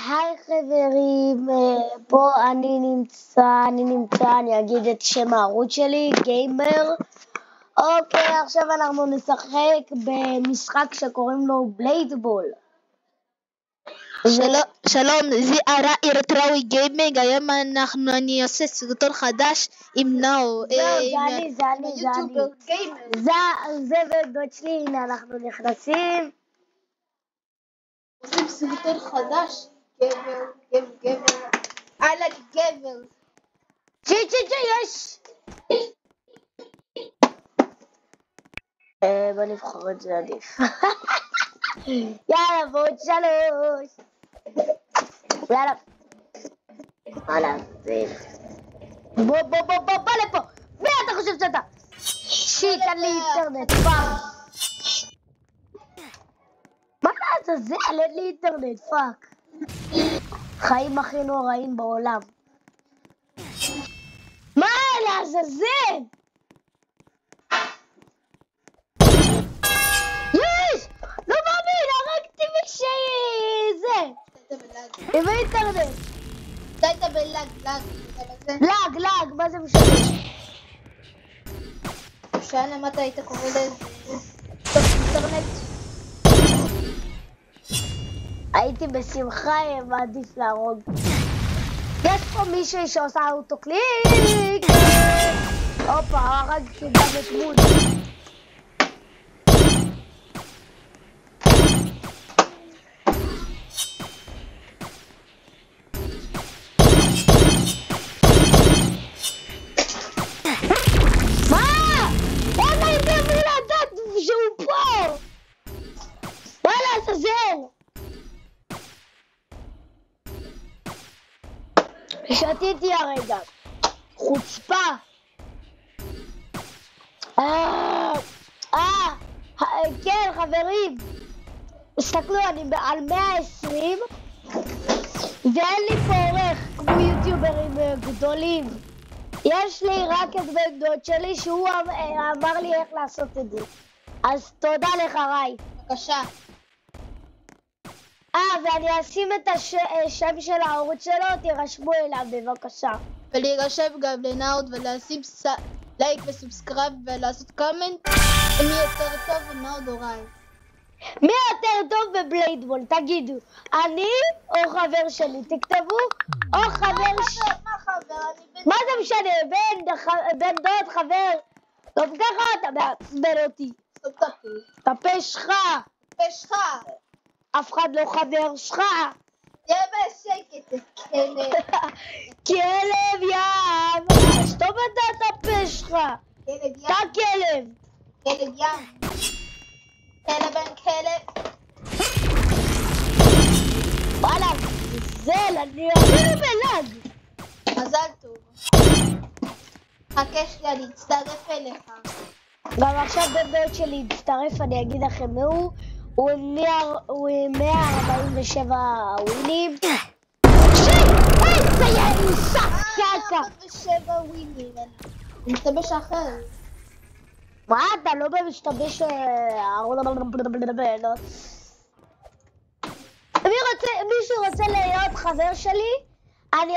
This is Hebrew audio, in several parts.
היי חברים, פה אני נמצא, אני אגיד את שם הערוץ שלי, גיימר. אוקיי, עכשיו אנחנו נשחק במשחק שקוראים לו בליידבול. שלום, זה ארה אריתראוי גיימינג. היום אני עושה סרטון חדש עם נאו. זה ודוד שלי, הנה אנחנו נכנסים. עושים סרטון חדש, גבר. I like גבר. יש! בוא נבחר את זה עדיף. יאללה, ועוד 3. יאללה. בוא לפה. מי אתה חושב שאתה? שיט, אין לי אינטרנט. מה לעזאזל? אין לי אינטרנט, פאק. חיים הכי נוראים בעולם. מה לעזאזל? יש! לא מאמין, הרגתי זה. עם האינטרנט. אתה היית בלאג. לג, מה זה משנה? שאלה מה אתה היית קורא לזה? אינטרנט? הייתי בשמחה, מעדיף להרוג. יש פה מישהי שעושה אוטוקליק. הופה, הרגתי גם את מוד. שתיתי הרגע, חוצפה. כן חברים, תסתכלו, אני על 120 ואין לי פה עורך כמו יוטיוברים גדולים. יש לי רק את בן דוד שלי שהוא אמר לי איך לעשות את זה, אז תודה לך ראי. בבקשה. ואני אשים את השם של הערוץ שלו, תירשמו אליו בבקשה. ולהירשם גם לנאוד ולשים לייק וסובסקרייב ולעשות קומנט מי יותר טוב נאוד או ראי. מי יותר טוב בבליידבול? תגידו, אני או חבר שלי? תכתבו, או חבר שלי. מה חבר? מה זה משנה? בן דוד, חבר. טוב ככה אתה מעצבן אותי. תפה שלך. אף אחד לא חבר שלך. תהיה בשקט, כלב. כלב ים. שטוב את הפה שלך. אתה כלב. כלב ים. כלב בן כלב. וואלה, אני אפילו בלג. מזל טוב. חכה שלי, אני אצטרף אליך. גם עכשיו בן דוד שלי יצטרף, אני אגיד לכם מהו. הוא עם 147 ווינים. איזה ינוסה קקה. 147 ווינים. אני משתמש אחר. מה אתה לא במשתמש? מישהו רוצה להיות חבר שלי? אני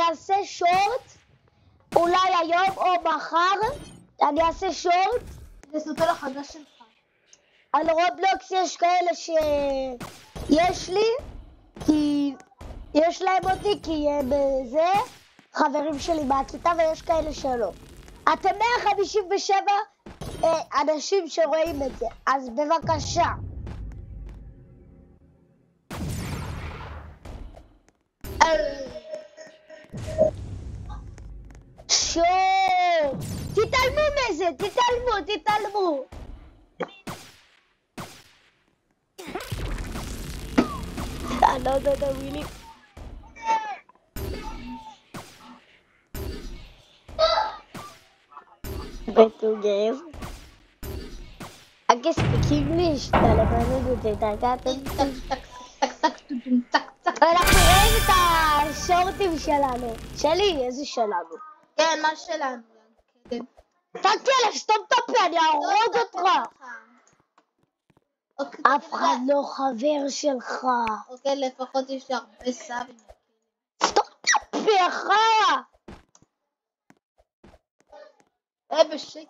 אעשה שורט, אולי היום או מחר. אני אעשה שורט. זה סרטון החדש שלך. על רובלוקס יש כאלה שיש לי, כי יש להם אותי, כי הם זה חברים שלי מהכיתה, ויש כאלה שלא. אתם 157 אנשים שרואים את זה, אז בבקשה. תתעלמו מזה, תתעלמו. אני לא יודעת הווילים. בתוגב. I can speak English. אנחנו רואים את השורטים שלנו. שלי, איזה שלנו? כן, מה שלנו? אתה כלב, סתום את הפה, אני אהרוג אותך. אף אחד לא חבר שלך. אוקיי, לפחות יש לי הרבה סאבים. סתום את הפיך! בשקט.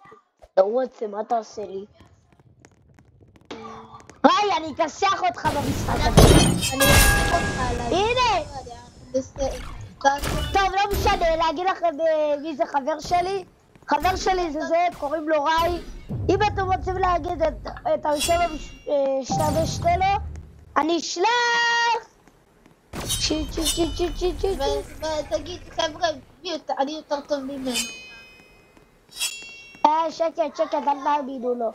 לא רוצה, מה אתה עושה לי? היי, אני אכסח אותך במשחק הזה. אני אכסח אותך עליי. הנה! טוב, לא משנה, להגיד לכם מי זה חבר שלי? חבר שלי זה זה, קוראים לו ראי. אם אתם רוצים להגיד את הראשון המשתמש שלו, אני אשלח! שיט. ותגיד, חבר'ה, אני יותר טוב ממנו. שקט, אל תאמינו לו.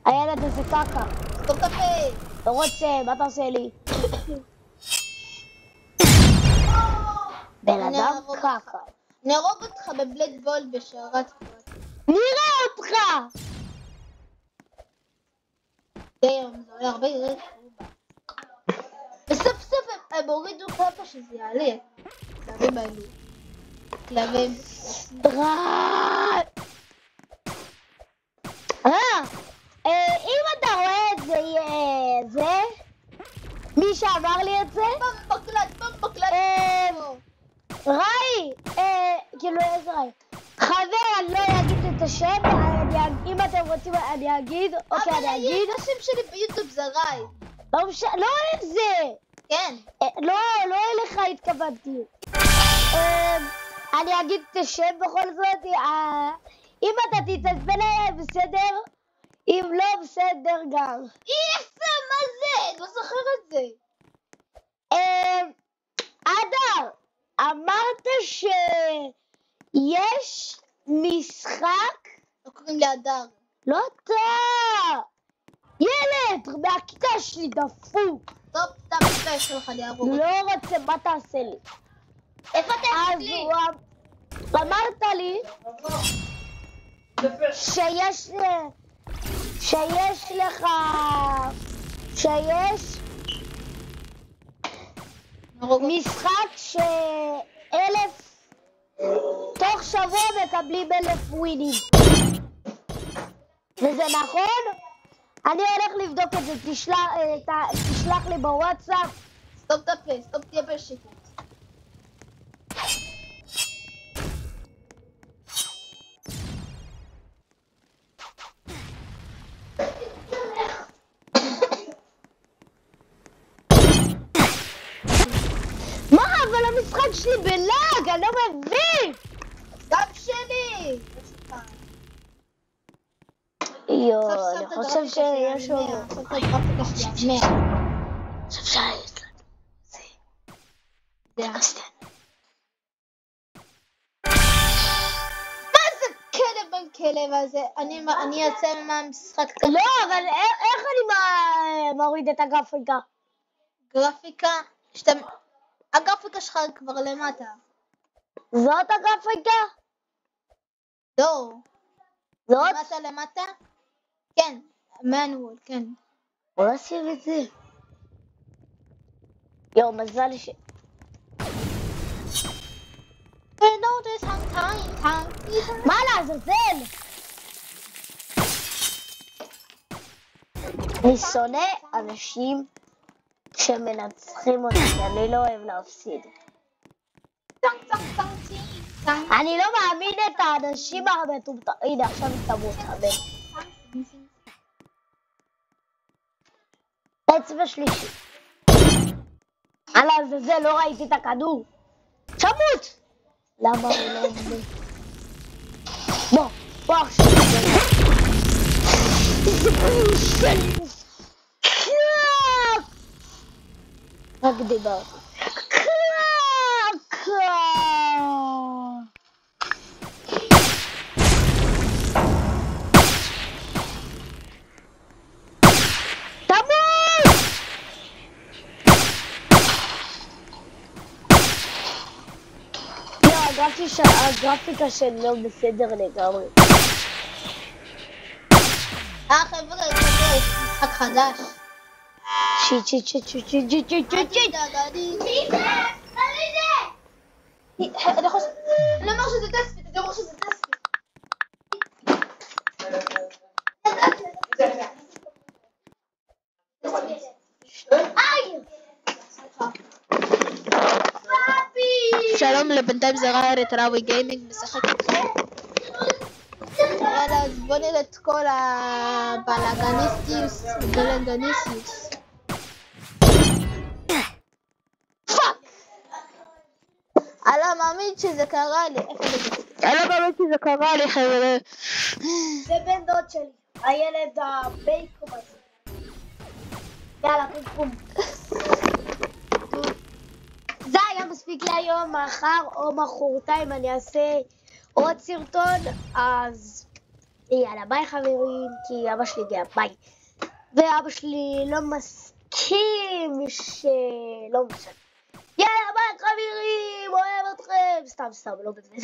הילד הזה קקה. סתום את הפה. לא רוצה, מה אתה עושה לי? בן אדם קקה. נהרוג אותך בבלד בול בשערת פרט. נראה אותך! דיום, זה עולה הרבה ירד. בסוף הם הורידו ככה שזה יעלה. כלבים האלו. כלבים. אם אתה רואה את זה, מי שאמר לי את זה? במבקלט. ראי, כאילו איזה ראי? חבר, אני לא אגיד את השם, אם אתם רוצים אני אגיד, אוקיי אני אגיד. אבל השם שלי ביוטיוב זה ראי. לא את זה. כן. לא אליך התכוונתי. אני אגיד את השם בכל זאת, אם אתה תתעצבן עליי בסדר, אם לא בסדר גם. יפה, מה זה? אני לא זוכר את זה. אדר, אמרת שיש משחק? לא קוראים לי אדר. לא אתה! ילד, מהכיתה שלי דפוק. טוב, אתה בפה שלך להרוג. לא רוצה, מה תעשה לי? איפה אתה אצלי? אמרת לי שיש לך משחק תוך שבוע מקבלים 1000 ווינים. וזה נכון? אני הולך לבדוק את זה, תשלח לי בוואטסאפ. סתום את הפה, תהיה בשקט. מה? אבל המשחק שלי בלאג, אני לא מבין! גם שלי! אני חושב שיש לו... עכשיו את הגרפיקה שלי 100. עכשיו שיש לנו. זה הקסטן. מה זה כלב הזה? אני אעשה מהמשחק כזה. לא, אבל איך אני מוריד את הגרפיקה? גרפיקה? הגרפיקה שלך כבר למטה. זאת הגרפיקה? לא. זאת? למטה? כן, מנואל, כן. בוא נשים את זה. יו, מזל לי ש... מה לעזאזל? אני שונא אנשים שמנצחים אותי, כי אני לא אוהב להפסיד. אני לא מאמין את האנשים המטומטמים. הנה, עכשיו תמות, אמן. אצבע שלישי. על לעזאזל, לא ראיתי את הכדור. תמות! למה הוא לא עובד? בוא עכשיו. איזה פריש שלי. קרק! רק דיברתי. קרק! תמות! הגרפיקה שלי לא בסדר לגמרי. חבר'ה, יש משחק חדש. שיט. אני אומר שזה דספית, שלום, לבינתיים זה ראה רטראווי גיימינג משחק איתכם. יאללה, אז בוא נראה את כל הבלגניסטיוס. פאק! אני לא מאמין שזה קרה לי. חבר'ה. זה בן דוד שלי, הילד הבייקום הזה. יאללה, פום. זה היה מספיק להיום, מחר או מחרתיים אני אעשה עוד סרטון, אז יאללה, ביי חברים, כי אבא שלי הגיע, ביי. ואבא שלי לא מסכים שלא משנה. יאללה, ביי חברים, אוהב אתכם, סתם, לא באמת.